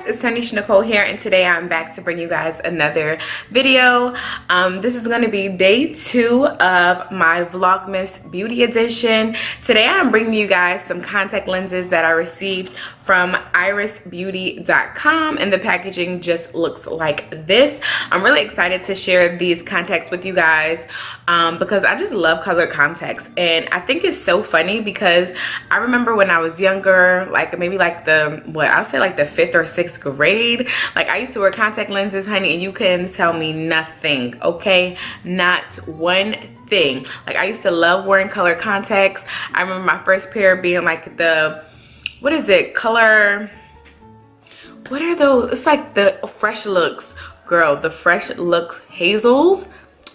it's Tanisha Nicole here, and today I'm back to bring you guys another video. This is going to be day 2 of my Vlogmas beauty edition. Today I'm bringing you guys some contact lenses that I received from irisbeauty.com, and the packaging just looks like this. I'm really excited to share these contacts with you guys because I just love colored contacts, and I think it's so funny because I remember when I was younger, like maybe like I'll say like the 5th or 6th grade, like I used to wear contact lenses, honey, and you couldn't tell me nothing, okay? Not one thing. Like I used to love wearing color contacts. I remember my first pair being like the, what is it, color, what are those? It's like the Fresh Looks, girl, the Fresh Looks Hazels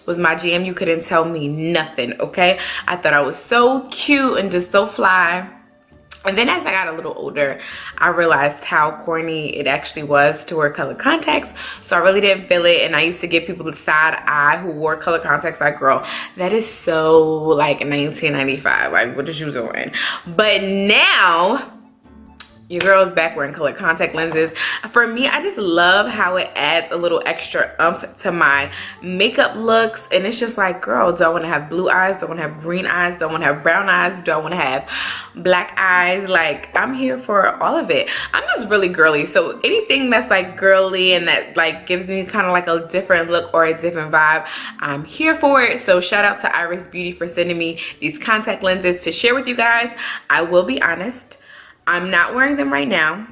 was my jam. You couldn't tell me nothing, okay? I thought I was so cute and just so fly. And then as I got a little older, I realized how corny it actually was to wear color contacts. So I really didn't feel it. And I used to give people the side eye who wore color contacts, like, girl, that is so like 1995. Like, what is you doing? But now, your girl's back wearing colored contact lenses. For me, I just love how it adds a little extra oomph to my makeup looks. And it's just like, girl, do I want to have blue eyes? Do I want to have green eyes? Do I want to have brown eyes? Do I want to have black eyes? Like, I'm here for all of it. I'm just really girly. So anything that's like girly and that like gives me kind of like a different look or a different vibe, I'm here for it. So shout out to Iris Beauty for sending me these contact lenses to share with you guys. I will be honest, I'm not wearing them right now.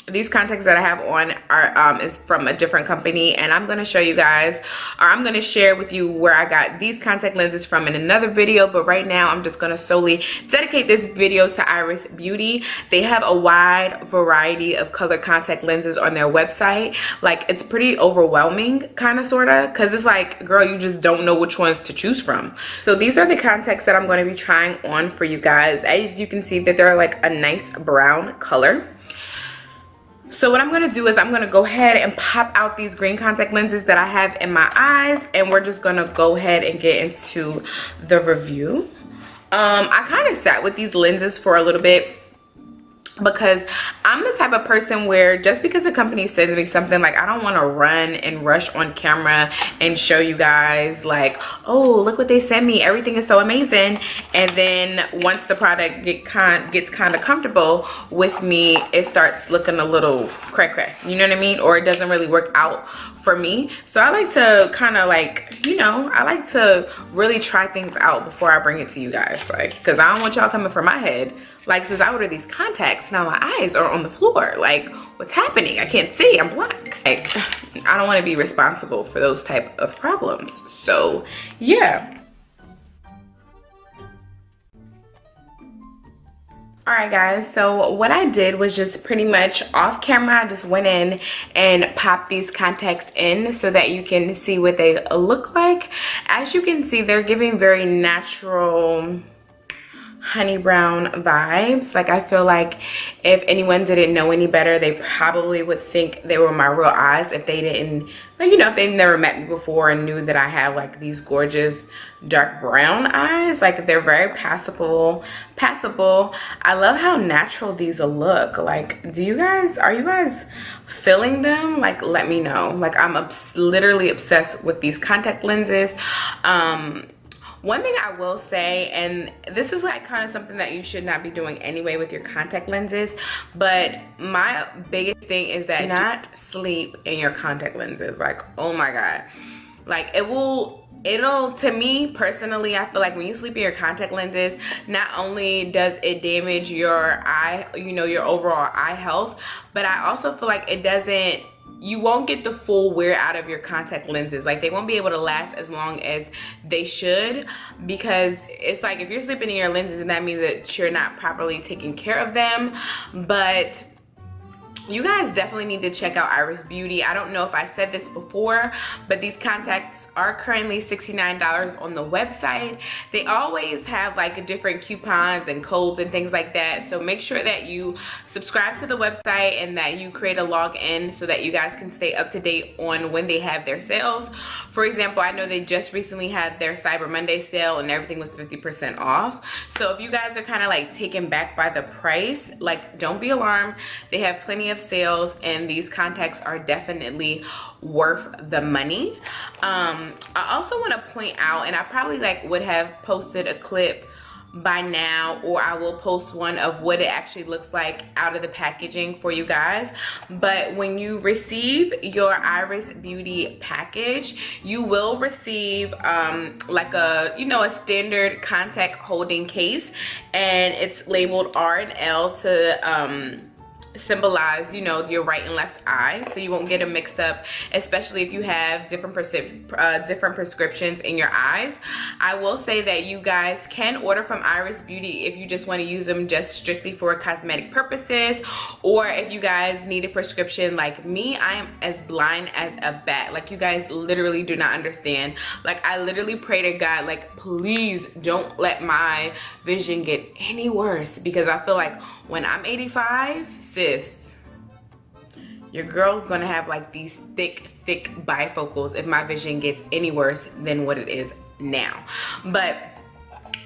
These contacts that I have on are is from a different company, and I'm going to show you guys, or I'm going to share with you where I got these contact lenses from in another video. But right now I'm just going to solely dedicate this video to Iris Beauty. They have a wide variety of color contact lenses on their website. Like, it's pretty overwhelming, kind of, sort of, because it's like, girl, you just don't know which ones to choose from. So these are the contacts that I'm going to be trying on for you guys. As you can see, that they're like a nice brown color. So what I'm going to do is I'm going to go ahead and pop out these green contact lenses that I have in my eyes, and we're just going to go ahead and get into the review. I kind of sat with these lenses for a little bit because I'm the type of person where just because a company sends me something, like, I don't want to run and rush on camera and show you guys like, oh, look what they sent me, everything is so amazing, and then once the product gets kind of comfortable with me, it starts looking a little crack, you know what I mean, or it doesn't really work out for me. So I like to kind of like, you know, I like to really try things out before I bring it to you guys, like, because I don't want y'all coming for my head like, since I ordered these contacts, now my eyes are on the floor. Like, what's happening? I can't see, I'm blind. Like, I don't want to be responsible for those type of problems. So yeah. Alright guys, so what I did was just pretty much off camera, I just went in and popped these contacts in so that you can see what they look like. As you can see, they're giving very natural honey brown vibes. Like, I feel like if anyone didn't know any better, they probably would think they were my real eyes if they didn't, like, you know, if they've never met me before and knew that I have like these gorgeous dark brown eyes. Like, they're very passable. I love how natural these look. Like, are you guys feeling them? Like, let me know. Like, I'm literally obsessed with these contact lenses. One thing I will say, and this is like kind of something that you should not be doing anyway with your contact lenses, but my biggest thing is that not sleep in your contact lenses. Like, oh my God. Like, it'll, to me personally, I feel like when you sleep in your contact lenses, not only does it damage your eye, you know, your overall eye health, but I also feel like you won't get the full wear out of your contact lenses. Like, they won't be able to last as long as they should, because it's like if you're sleeping in your lenses, and that means that you're not properly taking care of them. But you guys definitely need to check out Iris Beauty. I don't know if I said this before, but these contacts are currently $69 on the website. They always have like different coupons and codes and things like that. So make sure that you subscribe to the website and that you create a login so that you guys can stay up to date on when they have their sales. For example, I know they just recently had their Cyber Monday sale and everything was 50% off. So if you guys are kind of like taken back by the price, like, don't be alarmed. They have plenty of of sales, and these contacts are definitely worth the money. I also want to point out, and I probably would have posted a clip by now, or I will post one of what it actually looks like out of the packaging for you guys. But when you receive your Iris Beauty package, you will receive like a a standard contact holding case, and it's labeled R and L to symbolize your right and left eye, so you won't get them mixed up, especially if you have different prescriptions in your eyes. I will say that you guys can order from Iris Beauty if you just want to use them just strictly for cosmetic purposes, or if you guys need a prescription like me. I am as blind as a bat. Like, you guys literally do not understand. Like, I literally pray to God, like, please don't let my vision get any worse, because I feel like when I'm 85, sis, your girl's gonna have like these thick bifocals if my vision gets any worse than what it is now. But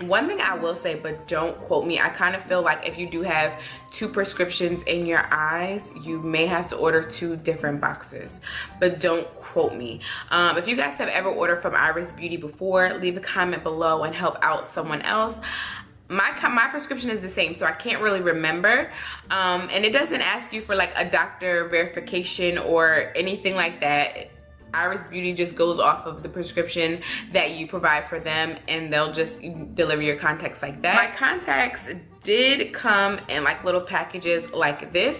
one thing I will say, but don't quote me, I kind of feel like if you do have 2 prescriptions in your eyes, you may have to order 2 different boxes, but don't quote me. If you guys have ever ordered from Iris Beauty before, leave a comment below and help out someone else. My prescription is the same, so I can't really remember, and it doesn't ask you for like a doctor verification or anything like that. Iris Beauty just goes off of the prescription that you provide for them, and they'll just deliver your contacts like that. My contacts did come in like little packages like this,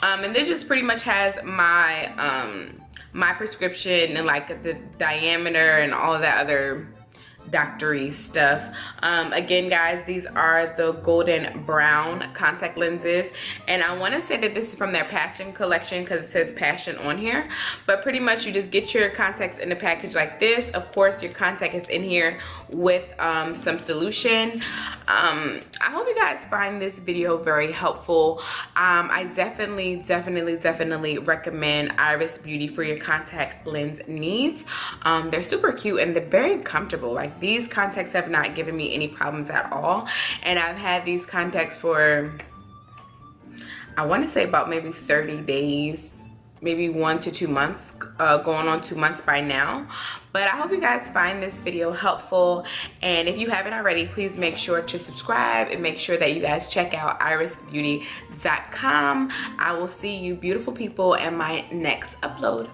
and this just pretty much has my my prescription and like the diameter and all of that other doctory stuff. Again, guys, these are the golden brown contact lenses, and I want to say that this is from their passion collection because it says passion on here. But pretty much you just get your contacts in the package like this. Of course, your contact is in here with some solution. I hope you guys find this video very helpful. I definitely recommend Iris Beauty for your contact lens needs. They're super cute and they're very comfortable. Like, these contacts have not given me any problems at all, and I've had these contacts for, I want to say, about maybe 30 days, maybe 1 to 2 months, going on 2 months by now. But I hope you guys find this video helpful, and if you haven't already, please make sure to subscribe and make sure that you guys check out irisbeauty.com. I will see you beautiful people in my next upload.